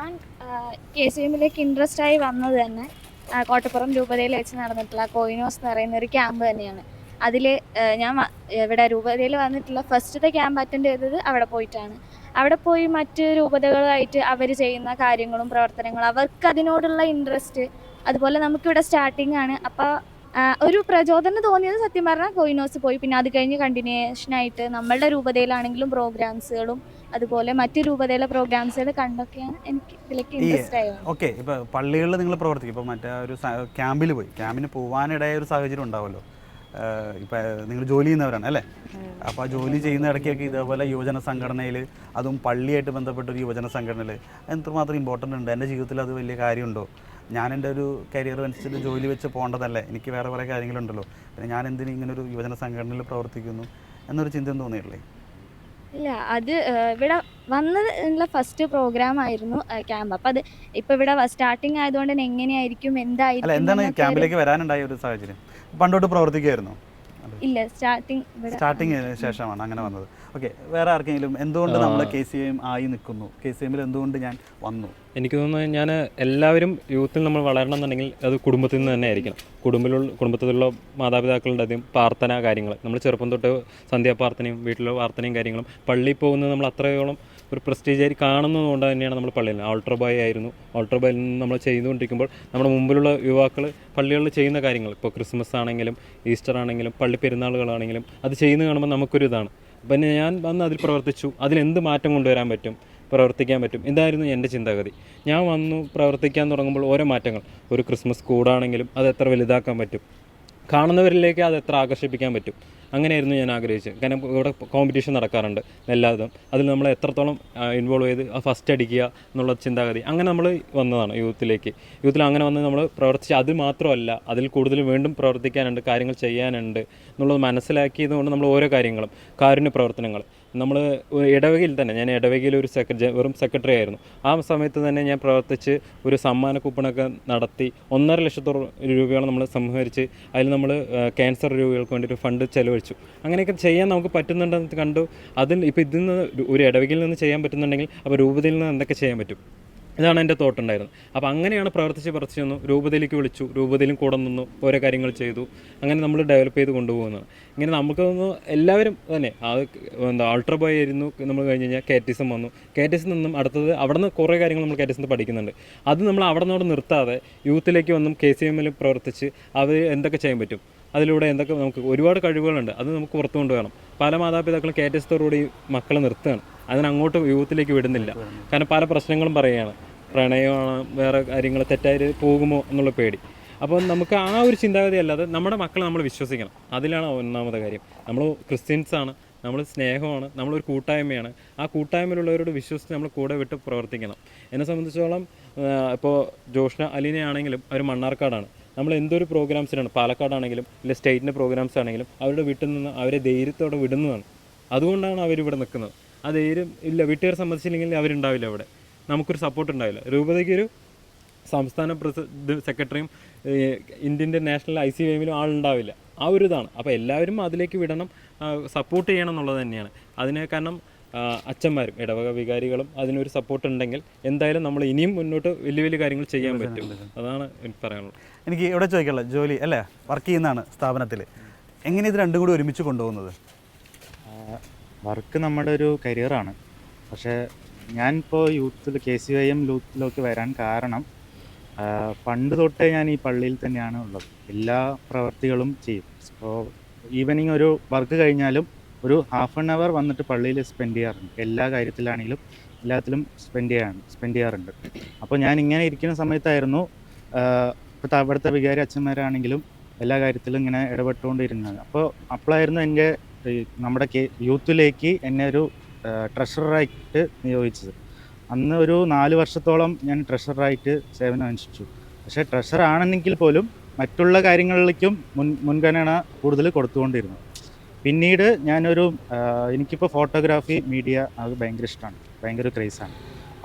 ഞാൻ KCM-ലേക്ക് ഇൻട്രസ്റ്റ് ആയി വന്നത് തന്നെ കോട്ടപ്പുറം രൂപതയിൽ വെച്ച് നടന്നിട്ടുള്ള കോയിനോസ് എന്ന് പറയുന്ന ഒരു ക്യാമ്പ് തന്നെയാണ്. അതിൽ ഞാൻ ഇവിടെ രൂപതയിൽ വന്നിട്ടുള്ള ഫസ്റ്റത്തെ ക്യാമ്പ് അറ്റൻഡ് ചെയ്തത് അവിടെ പോയിട്ടാണ്. അവിടെ പോയി മറ്റ് രൂപതകളുമായിട്ട് അവർ ചെയ്യുന്ന കാര്യങ്ങളും പ്രവർത്തനങ്ങളും അവർക്ക് അതിനോടുള്ള ഇൻട്രസ്റ്റ്, അതുപോലെ നമുക്കിവിടെ സ്റ്റാർട്ടിംഗ് ആണ്. അപ്പോൾ ഒരു പ്രചോദനം തോന്നിയത് സത്യം പറഞ്ഞാൽ കോയിനോസ് പോയി. പിന്നെ അത് കഴിഞ്ഞ് കണ്ടിന്യൂഷനായിട്ട് നമ്മളുടെ രൂപതയിലാണെങ്കിലും പ്രോഗ്രാംസുകളും അതുപോലെ മറ്റു രൂപതയിലെ പ്രോഗ്രാംസുകൾ കണ്ടൊക്കെയാണ് എനിക്ക് ഇതിലേക്ക് ഇൻട്രസ്റ്റ് ആയത്. ഓക്കെ, ഇപ്പോൾ പള്ളികളിൽ നിങ്ങൾ പ്രവർത്തിക്കും, ഇപ്പോൾ മറ്റേ ഒരു ക്യാമ്പിൽ പോയി, ക്യാമ്പിന് പോകാനിടയായ ഒരു സാഹചര്യം ഉണ്ടാവുമല്ലോ. ഇപ്പം നിങ്ങൾ ജോലി ചെയ്യുന്നവരാണ് അല്ലേ? അപ്പോൾ ആ ജോലി ചെയ്യുന്ന ഇടയ്ക്കൊക്കെ ഇതേപോലെ യുവജന സംഘടനയിൽ, അതും പള്ളിയായിട്ട് ബന്ധപ്പെട്ടൊരു യുവജന സംഘടനയിൽ എന്തുമാത്രം ഇമ്പോർട്ടൻ്റ് ഉണ്ട്? എൻ്റെ ജീവിതത്തിൽ അത് വലിയ കാര്യമുണ്ടോ? ഞാൻ എൻ്റെ ഒരു കരിയർ അനുസരിച്ച് ജോലി വെച്ച് പോകേണ്ടതല്ലേ? എനിക്ക് വേറെ കുറേ കാര്യങ്ങളുണ്ടല്ലോ, പിന്നെ ഞാൻ എന്തിനും ഇങ്ങനൊരു യുവജന സംഘടനയിൽ പ്രവർത്തിക്കുന്നു എന്നൊരു ചിന്ത തോന്നിയില്ലേ? ഇല്ല, അത് ഇവിടെ വന്നത് ഉള്ള ഫസ്റ്റ് പ്രോഗ്രാം ആയിരുന്നു ക്യാമ്പ്. അപ്പം അത് ഇപ്പം ഇവിടെ സ്റ്റാർട്ടിങ് ആയതുകൊണ്ട് തന്നെ എങ്ങനെയായിരിക്കും, അല്ല, എന്തായിരിക്കും എന്താണ് എന്നൊക്കെ ക്യാമ്പിലേക്ക് വരാനുണ്ടായ ഒരു സാഹചര്യം? പണ്ടോട്ട് പ്രവർത്തിക്കുമായിരുന്നു? ഇല്ല, സ്റ്റാർട്ടിങ് ശേഷമാണ് അങ്ങനെ വന്നത്. ഓക്കെ, വേറെ ആർക്കെങ്കിലും എന്തുകൊണ്ട് നമ്മൾ KCM ആയി നിൽക്കുന്നു, KCM-ൽ എന്തുകൊണ്ട് ഞാൻ വന്നു? എനിക്ക് തോന്നുന്നത്, ഞാൻ എല്ലാവരും യൂത്തിൽ നമ്മൾ വളരണം എന്നുണ്ടെങ്കിൽ അത് കുടുംബത്തിൽ നിന്ന് തന്നെ ആയിരിക്കണം. കുടുംബത്തിലുള്ള മാതാപിതാക്കളുടെ അധികം പ്രാർത്ഥന കാര്യങ്ങൾ, നമ്മൾ ചെറുപ്പം തൊട്ട് സന്ധ്യാപ്രാർത്ഥനയും വീട്ടിലെ പ്രാർത്ഥനയും കാര്യങ്ങളും, പള്ളിയിൽ പോകുന്നത് നമ്മൾ അത്രയോളം ഒരു പ്രസ്റ്റീജായി കാണുന്നതുകൊണ്ട് തന്നെയാണ് നമ്മൾ പള്ളിയിൽ. ആൾട്ടർ ബോയ് ആയിരുന്നു. ആൾട്ടർ ബോയിൽ നിന്ന് നമ്മൾ ചെയ്തുകൊണ്ടിരിക്കുമ്പോൾ നമ്മുടെ മുമ്പിലുള്ള യുവാക്കൾ പള്ളികളിൽ ചെയ്യുന്ന കാര്യങ്ങൾ, ഇപ്പോൾ ക്രിസ്മസ് ആണെങ്കിലും ഈസ്റ്റർ ആണെങ്കിലും പള്ളി പെരുന്നാളുകളാണെങ്കിലും അത് ചെയ്യുന്നത് കാണുമ്പോൾ നമുക്കൊരു ഇതാണ്. പിന്നെ ഞാൻ വന്ന് അതിൽ പ്രവർത്തിച്ചു. അതിലെന്ത് മാറ്റം കൊണ്ടുവരാൻ പറ്റും, പ്രവർത്തിക്കാൻ പറ്റും, ഇതായിരുന്നു എൻ്റെ ചിന്താഗതി. ഞാൻ വന്നു പ്രവർത്തിക്കാൻ തുടങ്ങുമ്പോൾ ഓരോ മാറ്റങ്ങൾ, ഒരു ക്രിസ്മസ് കൂടാണെങ്കിലും അത് എത്ര വലുതാക്കാൻ പറ്റും, കാണുന്നവരിലേക്ക് അത് എത്ര ആകർഷിപ്പിക്കാൻ പറ്റും, അങ്ങനെയായിരുന്നു ഞാൻ ആഗ്രഹിച്ചത്. കാരണം ഇവിടെ കോമ്പറ്റീഷൻ നടക്കാറുണ്ട് എല്ലാതും, അതിൽ നമ്മൾ എത്രത്തോളം ഇൻവോൾവ് ചെയ്ത് ഫസ്റ്റ് അടിക്കുക എന്നുള്ള ചിന്താഗതി, അങ്ങനെ നമ്മൾ വന്നതാണ് യൂത്തിൽ അങ്ങനെ വന്ന് നമ്മൾ പ്രവർത്തിച്ച്. അത് മാത്രമല്ല, അതിൽ കൂടുതൽ വീണ്ടും പ്രവർത്തിക്കാനുണ്ട്, കാര്യങ്ങൾ ചെയ്യാനുണ്ട് എന്നുള്ളത് മനസ്സിലാക്കിയതുകൊണ്ട് നമ്മൾ ഓരോ കാര്യങ്ങളും, കാരുണ്യ പ്രവർത്തനങ്ങൾ, നമ്മൾ ഇടവകയിൽ തന്നെ, ഞാൻ ഇടവകയിൽ ഒരു വെറും സെക്രട്ടറി ആയിരുന്നു. ആ സമയത്ത് തന്നെ ഞാൻ പ്രവർത്തിച്ച് ഒരു സമ്മാന കൂപ്പണൊക്കെ നടത്തി 1.5 ലക്ഷത്തോളം രൂപയോളം നമ്മൾ സംഹരിച്ച് അതിൽ നമ്മൾ ക്യാൻസർ രോഗികൾക്ക് വേണ്ടി ഒരു ഫണ്ട് ചെലവഴിച്ചു. അങ്ങനെയൊക്കെ ചെയ്യാൻ നമുക്ക് പറ്റുന്നുണ്ടെന്ന് കണ്ടു. അതിൽ ഇപ്പോൾ ഇതിൽ നിന്ന് ഒരു ഇടവകയിൽ നിന്ന് ചെയ്യാൻ പറ്റുന്നുണ്ടെങ്കിൽ അപ്പോൾ രൂപതയിൽ നിന്ന് എന്തൊക്കെ ചെയ്യാൻ പറ്റും, ഇതാണ് എൻ്റെ തോട്ടുണ്ടായിരുന്നത്. അപ്പോൾ അങ്ങനെയാണ് പ്രവർത്തിച്ച് വന്നു. രൂപതയിലേക്ക് വിളിച്ചു, രൂപതയിലും കൂടെ നിന്നു, ഓരോ കാര്യങ്ങൾ ചെയ്തു. അങ്ങനെ നമ്മൾ ഡെവലപ്പ് ചെയ്ത് കൊണ്ടുപോകുന്നതാണ്. ഇങ്ങനെ നമുക്ക് തോന്നുന്നു എല്ലാവരും തന്നെ ആൾട്ടർ ബോയ് ആയിരുന്നു. നമ്മൾ കഴിഞ്ഞ് കഴിഞ്ഞാൽ കാറ്റസിസം വന്നു. കാറ്റസിൽ നിന്നും അടുത്തത് അവിടെ നിന്ന് കുറേ കാര്യങ്ങൾ നമ്മൾ കാറ്റസിൽ പഠിക്കുന്നുണ്ട്. അത് നമ്മൾ അവിടെ നിന്നോട് നിർത്താതെ യൂത്തിലേക്ക് വന്നും KCM-ൽ പ്രവർത്തിച്ച് അവർ എന്തൊക്കെ ചെയ്യാൻ പറ്റും, അതിലൂടെ എന്തൊക്കെ നമുക്ക് ഒരുപാട് കഴിവുകളുണ്ട്, അത് നമുക്ക് പുറത്തു കൊണ്ടുവരണം. പല മാതാപിതാക്കളും കാറ്റസത്തോടുകൂടി മക്കളെ നിർത്തുകയാണ്, അതിനങ്ങോട്ട് യൂത്തിലേക്ക് വിടുന്നില്ല. കാരണം പല പ്രശ്നങ്ങളും പറയുകയാണ്, പ്രണയമാണ്, വേറെ കാര്യങ്ങൾ തെറ്റായി പോകുമോ എന്നുള്ള പേടി. അപ്പോൾ നമുക്ക് ആ ഒരു ചിന്താഗതി അല്ലാതെ നമ്മുടെ മക്കളെ നമ്മൾ വിശ്വസിക്കണം. അതിലാണ് ഒന്നാമത്തെ കാര്യം. നമ്മൾ ക്രിസ്ത്യൻസാണ്, നമ്മൾ സ്നേഹമാണ്, നമ്മളൊരു കൂട്ടായ്മയാണ്. ആ കൂട്ടായ്മയിലുള്ളവരോട് വിശ്വസിച്ച് നമ്മൾ കൂടെ വിട്ട് പ്രവർത്തിക്കണം. എന്നെ സംബന്ധിച്ചോളം ഇപ്പോൾ ജോഷ്ന അലീന ആണെങ്കിലും അവർ മണ്ണാർക്കാടാണ്. നമ്മൾ എന്തൊരു പ്രോഗ്രാംസിനാണ്, പാലക്കാടാണെങ്കിലും ഇല്ല സ്റ്റേറ്റിൻ്റെ പ്രോഗ്രാംസ് ആണെങ്കിലും അവരുടെ വീട്ടിൽ നിന്ന് അവരെ ധൈര്യത്തോടെ വിടുന്നതാണ്. അതുകൊണ്ടാണ് അവരിവിടെ നിൽക്കുന്നത്. ആ ധൈര്യം ഇല്ല, വീട്ടുകാർ സമ്മതിച്ചില്ലെങ്കിൽ അവരുണ്ടാവില്ല ഇവിടെ, നമുക്കൊരു സപ്പോർട്ട് ഉണ്ടാവില്ല. രൂപതയ്ക്ക് ഒരു സംസ്ഥാന സെക്രട്ടറിയും ഇന്ത്യൻ്റെ നാഷണൽ ICYM-ലും ആളുണ്ടാവില്ല. ആ ഒരു ഇതാണ്. അപ്പോൾ എല്ലാവരും അതിലേക്ക് വിടണം, സപ്പോർട്ട് ചെയ്യണം എന്നുള്ളത് തന്നെയാണ് അതിന്. കാരണം അച്ഛന്മാരും ഇടവക വികാരികളും അതിനൊരു സപ്പോർട്ട് ഉണ്ടെങ്കിൽ എന്തായാലും നമ്മൾ ഇനിയും മുന്നോട്ട് വലിയ വലിയ കാര്യങ്ങൾ ചെയ്യാൻ പറ്റും. അതാണ് എനിക്ക് പറയാനുള്ളത്. എനിക്ക് ഇവിടെ ചോദിക്കാനുള്ളത്, ജോലി അല്ലേ, വർക്ക് ചെയ്യുന്നതാണ് സ്ഥാപനത്തിൽ, എങ്ങനെ ഇത് രണ്ടും കൂടി ഒരുമിച്ച് കൊണ്ടുപോകുന്നത്? വർക്ക് നമ്മുടെ ഒരു കരിയറാണ്. പക്ഷേ ഞാനിപ്പോൾ KCYM യൂത്തിലേക്ക് വരാൻ കാരണം പണ്ട് തൊട്ടേ ഞാൻ ഈ പള്ളിയിൽ തന്നെയാണ് ഉള്ളത്. എല്ലാ പ്രവർത്തികളും ചെയ്യും. ഇപ്പോൾ ഈവനിങ് ഒരു വർക്ക് കഴിഞ്ഞാലും ഒരു ഹാഫ് ആൻ അവർ വന്നിട്ട് പള്ളിയിൽ സ്പെൻഡ് ചെയ്യാറുണ്ട്. എല്ലാ കാര്യത്തിലാണെങ്കിലും എല്ലാത്തിലും സ്പെൻഡ് ചെയ്യാറുണ്ട്. അപ്പോൾ ഞാൻ ഇങ്ങനെ ഇരിക്കുന്ന സമയത്തായിരുന്നു ഇപ്പോൾ അവിടുത്തെ വികാരി അച്ഛന്മാരാണെങ്കിലും എല്ലാ കാര്യത്തിലും ഇങ്ങനെ ഇടപെട്ടുകൊണ്ടിരുന്നത്. അപ്പോഴായിരുന്നു എൻ്റെ നമ്മുടെ യൂത്തിലേക്ക് എന്നെ ഒരു ട്രഷററായിട്ട് നിയോഗിച്ചത്. അന്ന് ഒരു 4 വർഷത്തോളം ഞാൻ ട്രഷററായിട്ട് സേവനം അനുഷ്ഠിച്ചു. പക്ഷേ ട്രഷറാണെന്നെങ്കിൽ പോലും മറ്റുള്ള കാര്യങ്ങളിലേക്കും മുൻഗണന കൂടുതൽ കൊടുത്തുകൊണ്ടിരുന്നു. പിന്നീട് എനിക്കിപ്പോൾ ഫോട്ടോഗ്രാഫി, മീഡിയ അത് ഭയങ്കര ഇഷ്ടമാണ്, ഭയങ്കര ക്രേസാണ്.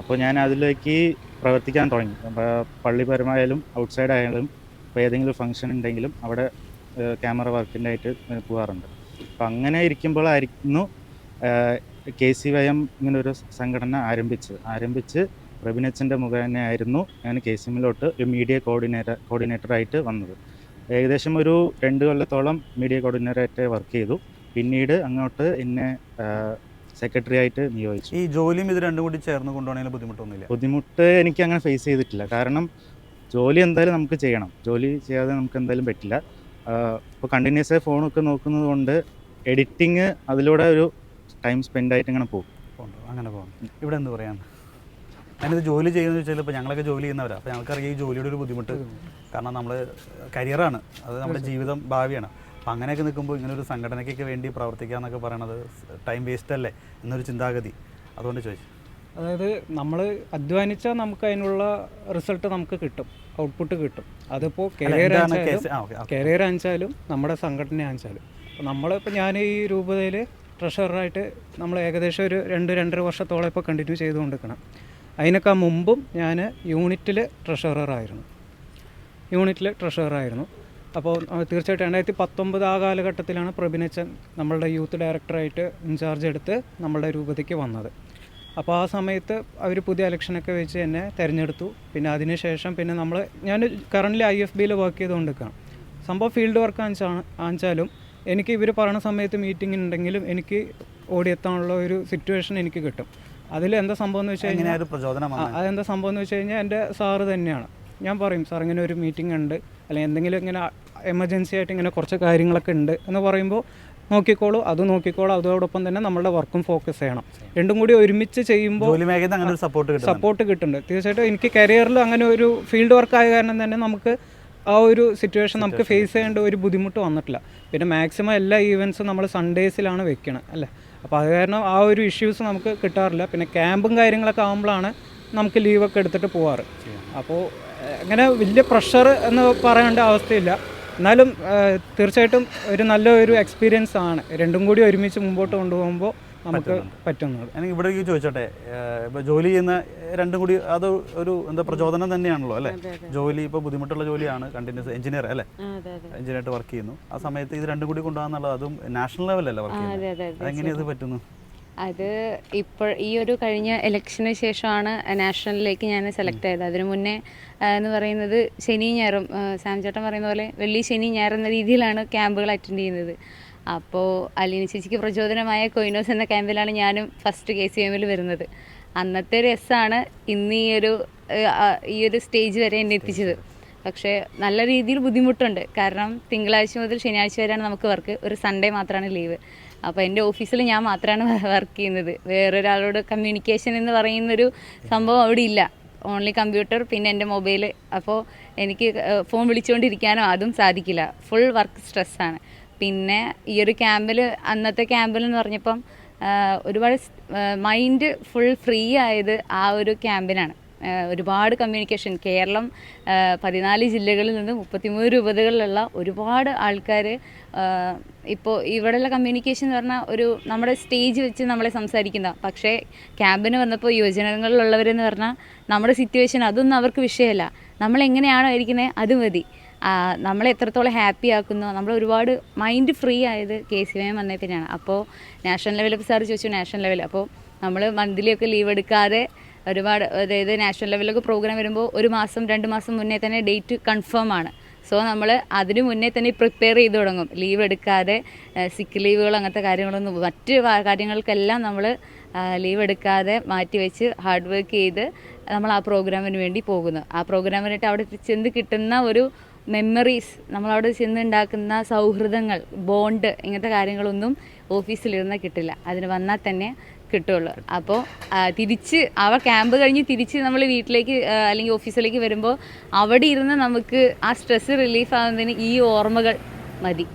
അപ്പോൾ ഞാൻ അതിലേക്ക് പ്രവർത്തിക്കാൻ തുടങ്ങി. പള്ളിപരമായാലും ഔട്ട്സൈഡ് ആയാലും ഇപ്പോൾ ഏതെങ്കിലും ഫംഗ്ഷൻ ഉണ്ടെങ്കിലും അവിടെ ക്യാമറ വർക്കിൻ്റെ ആയിട്ട് പോകാറുണ്ട്. അപ്പോൾ അങ്ങനെ ഇരിക്കുമ്പോഴായിരുന്നു KCYM ഇങ്ങനൊരു സംഘടന ആരംഭിച്ച് പ്രബിനച്ചൻ്റെ മുഖേനയായിരുന്നു ഞാൻ KCMലോട്ട് ഒരു മീഡിയ കോർഡിനേറ്ററായിട്ട് വന്നത്. ഏകദേശം ഒരു 2 കൊല്ലത്തോളം മീഡിയ കോർഡിനേറ്ററായിട്ട് വർക്ക് ചെയ്തു. പിന്നീട് അങ്ങോട്ട് എന്നെ സെക്രട്ടറി ആയിട്ട് നിയോഗിച്ചു. ഈ ജോലിയും ഇത് രണ്ടും കൂടി ചേർന്ന് കൊണ്ടുപോകണമെങ്കിൽ ബുദ്ധിമുട്ടൊന്നുമില്ല? ബുദ്ധിമുട്ട് എനിക്ക് അങ്ങനെ ഫേസ് ചെയ്തിട്ടില്ല. കാരണം ജോലി എന്തായാലും നമുക്ക് ചെയ്യണം, ജോലി ചെയ്യാതെ നമുക്ക് എന്തായാലും പറ്റില്ല. ഇപ്പോൾ കണ്ടിന്യൂസ് ആയി ഫോണൊക്കെ നോക്കുന്നത് കൊണ്ട് എഡിറ്റിങ് അതിലൂടെ ഒരു ടൈം സ്പെൻഡ് ആയിട്ട് ഇങ്ങനെ പോകും. അങ്ങനെ പോകും. ഇവിടെ എന്ത് പറയാൻ, ഞാനിത് ജോലി ചെയ്യുന്നത് വെച്ചാൽ ഇപ്പോൾ ഞങ്ങളൊക്കെ ജോലി ചെയ്യുന്നവരാണ്. അപ്പോൾ ഞങ്ങൾക്കറിയാം ഈ ജോലിയുടെ ഒരു ബുദ്ധിമുട്ട്. കാരണം നമ്മൾ കരിയറാണ്, അത് നമ്മുടെ ജീവിതം, ഭാവിയാണ്. അപ്പം അങ്ങനെയൊക്കെ നിൽക്കുമ്പോൾ ഇങ്ങനെ ഒരു സംഘടനയ്ക്കൊക്കെ വേണ്ടി പ്രവർത്തിക്കുക എന്നൊക്കെ പറയണത് ടൈം വേസ്റ്റ് അല്ലേ എന്നൊരു ചിന്താഗതി, അതുകൊണ്ട് ചോദിച്ചു. അതായത് നമ്മൾ അധ്വാനിച്ചാൽ നമുക്ക് അതിനുള്ള റിസൾട്ട് നമുക്ക് കിട്ടും, ഔട്ട്പുട്ട് കിട്ടും. അതിപ്പോൾ കരിയർ ആണെച്ചാലും നമ്മുടെ സംഘടന ആണെച്ചാലും. അപ്പോൾ നമ്മളിപ്പോൾ ഞാൻ ഈ രൂപതയിൽ ട്രഷററായിട്ട് നമ്മൾ ഏകദേശം ഒരു 2-2.5 വർഷത്തോളം ഇപ്പോൾ കണ്ടിന്യൂ ചെയ്തുകൊണ്ടിരിക്കണം. അതിനൊക്കെ മുമ്പും ഞാൻ യൂണിറ്റിൽ ട്രഷററായിരുന്നു. അപ്പോൾ തീർച്ചയായിട്ടും 2019 ആ കാലഘട്ടത്തിലാണ് പ്രബിനച്ചൻ നമ്മളുടെ യൂത്ത് ഡയറക്ടറായിട്ട് ഇൻചാർജ് എടുത്ത് നമ്മളുടെ രൂപതയ്ക്ക് വന്നത്. അപ്പോൾ ആ സമയത്ത് അവർ പുതിയ ഇലക്ഷനൊക്കെ വെച്ച് എന്നെ തിരഞ്ഞെടുത്തു. പിന്നെ അതിനുശേഷം പിന്നെ ഞാൻ കറൻ്റ്ലി IFBയിൽ വർക്ക് ചെയ്തുകൊണ്ടിരിക്കുകയാണ്. സംഭവം ഫീൽഡ് വർക്ക് ആണെച്ചാലും എനിക്ക് ഇവർ പറയുന്ന സമയത്ത് മീറ്റിംഗ് ഉണ്ടെങ്കിലും എനിക്ക് ഓടിയെത്താനുള്ള ഒരു സിറ്റുവേഷൻ എനിക്ക് കിട്ടും. അതിൽ എന്താ സംഭവം എന്ന് വെച്ച് കഴിഞ്ഞാൽ അതെന്താ സംഭവം എന്ന് വെച്ച് കഴിഞ്ഞാൽ എൻ്റെ സാറ് തന്നെയാണ്. ഞാൻ പറയും, സാർ ഇങ്ങനെ ഒരു മീറ്റിംഗ് ഉണ്ട്, അല്ലെങ്കിൽ എന്തെങ്കിലും ഇങ്ങനെ എമർജൻസി ആയിട്ട് ഇങ്ങനെ കുറച്ച് കാര്യങ്ങളൊക്കെ ഉണ്ട് എന്ന് പറയുമ്പോൾ നോക്കിക്കോളൂ, അതോടൊപ്പം തന്നെ നമ്മളുടെ വർക്കും ഫോക്കസ് ചെയ്യണം. രണ്ടും കൂടി ഒരുമിച്ച് ചെയ്യുമ്പോൾ സപ്പോർട്ട് കിട്ടുന്നുണ്ട്. തീർച്ചയായിട്ടും എനിക്ക് കരിയറിൽ അങ്ങനെ ഒരു ഫീൽഡ് വർക്ക് ആയ കാരണം തന്നെ നമുക്ക് ആ ഒരു സിറ്റുവേഷൻ നമുക്ക് ഫേസ് ചെയ്യേണ്ട ഒരു ബുദ്ധിമുട്ട് വന്നിട്ടില്ല. പിന്നെ മാക്സിമം എല്ലാ ഈവൻസും നമ്മൾ സൺഡേസിലാണ് വെക്കണം അല്ലേ. അപ്പോൾ അത് കാരണം ആ ഒരു ഇഷ്യൂസ് നമുക്ക് കിട്ടാറില്ല. പിന്നെ ക്യാമ്പും കാര്യങ്ങളൊക്കെ ആകുമ്പോഴാണ് നമുക്ക് ലീവൊക്കെ എടുത്തിട്ട് പോവാറ്. അപ്പോൾ അങ്ങനെ വലിയ പ്രഷർ എന്ന് പറയേണ്ട അവസ്ഥയില്ല. എന്നാലും തീർച്ചയായിട്ടും ഒരു നല്ലൊരു എക്സ്പീരിയൻസ് ആണ്. രണ്ടും കൂടി ഒരുമിച്ച് മുമ്പോട്ട് കൊണ്ടുപോകുമ്പോൾ നമുക്ക് പറ്റുന്നത്. എനിക്ക് ഇവിടെ ചോദിച്ചോട്ടെ, ഇപ്പോൾ ജോലി ചെയ്യുന്ന രണ്ടും കൂടി അത് ഒരു പ്രചോദനം തന്നെയാണല്ലോ അല്ലേ? ജോലി ഇപ്പോൾ ബുദ്ധിമുട്ടുള്ള ജോലിയാണ്, കണ്ടിന്യൂസ് എഞ്ചിനീയർ അല്ലേ, എഞ്ചിനീയറായിട്ട് വർക്ക് ചെയ്യുന്നു. ആ സമയത്ത് ഇത് രണ്ടും കൂടി കൊണ്ടുപോകാന്നുള്ളത്, അതും നാഷണൽ ലെവലല്ലേ വർക്ക് ചെയ്യുന്നത്, അതെങ്ങനെയത് പറ്റുന്നു? അത് ഇപ്പോൾ ഈ ഒരു കഴിഞ്ഞ ഇലക്ഷന് ശേഷമാണ് നാഷണലിലേക്ക് ഞാൻ സെലക്ട് ചെയ്തത്. അതിനു മുന്നേ എന്ന് പറയുന്നത് ശനി ഞായറും, സാം ചേട്ടൻ പറയുന്ന പോലെ വെള്ളി ശനി ഞായർ എന്ന രീതിയിലാണ് ക്യാമ്പുകൾ അറ്റൻഡ് ചെയ്യുന്നത്. അപ്പോൾ അലീന ചേച്ചിക്ക് പ്രചോദനമായ കൊയിനോസ് എന്ന ക്യാമ്പിലാണ് ഞാനും ഫസ്റ്റ് KCMൽ വരുന്നത്. അന്നത്തെ രസമാണ് ഇന്ന് ഈ ഒരു സ്റ്റേജ് വരെ എന്നെ എത്തിച്ചത്. പക്ഷേ നല്ല രീതിയിൽ ബുദ്ധിമുട്ടുണ്ട്. കാരണം തിങ്കളാഴ്ച മുതൽ ശനിയാഴ്ച വരെയാണ് നമുക്ക് വർക്ക്, ഒരു സൺഡേ മാത്രമാണ് ലീവ്. അപ്പോൾ എൻ്റെ ഓഫീസിൽ ഞാൻ മാത്രമാണ് വർക്ക് ചെയ്യുന്നത്. വേറൊരാളോട് കമ്മ്യൂണിക്കേഷൻ എന്ന് പറയുന്നൊരു സംഭവം അവിടെ ഇല്ല. ഓൺലി കമ്പ്യൂട്ടർ, പിന്നെ എൻ്റെ മൊബൈൽ. അപ്പോൾ എനിക്ക് ഫോൺ വിളിച്ചുകൊണ്ടിരിക്കാനോ അതും സാധിക്കില്ല. ഫുൾ വർക്ക് സ്ട്രെസ്സാണ്. പിന്നെ ഈ ഒരു ക്യാമ്പിൽ, അന്നത്തെ ക്യാമ്പിൽ എന്ന് പറഞ്ഞപ്പം ഒരുപാട് മൈൻഡ് ഫുൾ ഫ്രീ ആയത് ആ ഒരു ക്യാമ്പിനാണ്. ഒരുപാട് കമ്മ്യൂണിക്കേഷൻ, കേരളം 14 ജില്ലകളിൽ നിന്ന് 33 രൂപതകളിലുള്ള ഒരുപാട് ആൾക്കാർ. ഇപ്പോൾ ഇവിടെയുള്ള കമ്മ്യൂണിക്കേഷൻ എന്ന് പറഞ്ഞാൽ നമ്മുടെ സ്റ്റേജ് വെച്ച് നമ്മളെ സംസാരിക്കുന്ന, പക്ഷേ ക്യാമ്പിന് വന്നപ്പോൾ യുവജനങ്ങളിലുള്ളവരെന്ന് പറഞ്ഞാൽ നമ്മുടെ സിറ്റുവേഷൻ അതൊന്നും അവർക്ക് വിഷയമല്ല. നമ്മളെങ്ങനെയാണോ ഇരിക്കുന്നത് അത് മതി. നമ്മളെ എത്രത്തോളം ഹാപ്പി ആക്കുന്നു, നമ്മൾ ഒരുപാട് മൈൻഡ് ഫ്രീ ആയത് KCM വന്നേ പിന്നെയാണ്. അപ്പോൾ നാഷണൽ ലെവലൊക്കെ സാർ ചോദിച്ചു, നാഷണൽ ലെവൽ. അപ്പോൾ നമ്മൾ മന്ത്ലിയൊക്കെ ലീവ് എടുക്കാതെ ഒരുപാട്, അതായത് നാഷണൽ ലെവലൊക്കെ പ്രോഗ്രാം വരുമ്പോൾ 1 മാസം 2 മാസം മുന്നേ തന്നെ ഡേറ്റ് കൺഫേം ആണ്. സോ നമ്മൾ അതിന് മുന്നേ തന്നെ പ്രിപ്പയർ ചെയ്ത് തുടങ്ങും. ലീവ് എടുക്കാതെ, സിക്ക് ലീവുകൾ അങ്ങനത്തെ കാര്യങ്ങളൊന്നും, മറ്റ് കാര്യങ്ങൾക്കെല്ലാം നമ്മൾ ലീവ് എടുക്കാതെ മാറ്റി വെച്ച് ഹാർഡ് വർക്ക് ചെയ്ത് നമ്മൾ ആ പ്രോഗ്രാമിന് വേണ്ടി പോകുന്നു. ആ പ്രോഗ്രാമിനായിട്ട് അവിടെ ചെന്ന് കിട്ടുന്ന ഒരു മെമ്മറീസ്, നമ്മളവിടെ ചെന്നുണ്ടാക്കുന്ന സൗഹൃദങ്ങൾ, ബോണ്ട്, ഇങ്ങനത്തെ കാര്യങ്ങളൊന്നും ഓഫീസിലിരുന്നാൽ കിട്ടില്ല. അതിന് വന്നാൽ തന്നെ കിട്ടുള്ളൂ. അപ്പോൾ തിരിച്ച് ക്യാമ്പ് കഴിഞ്ഞ് തിരിച്ച് നമ്മൾ വീട്ടിലേക്ക് അല്ലെങ്കിൽ ഓഫീസിലേക്ക് വരുമ്പോൾ അവിടെ ഇരുന്ന് നമുക്ക് ആ സ്ട്രെസ് റിലീഫ് ആകുന്നതിന് ഈ ഓർമ്മകൾ മതി.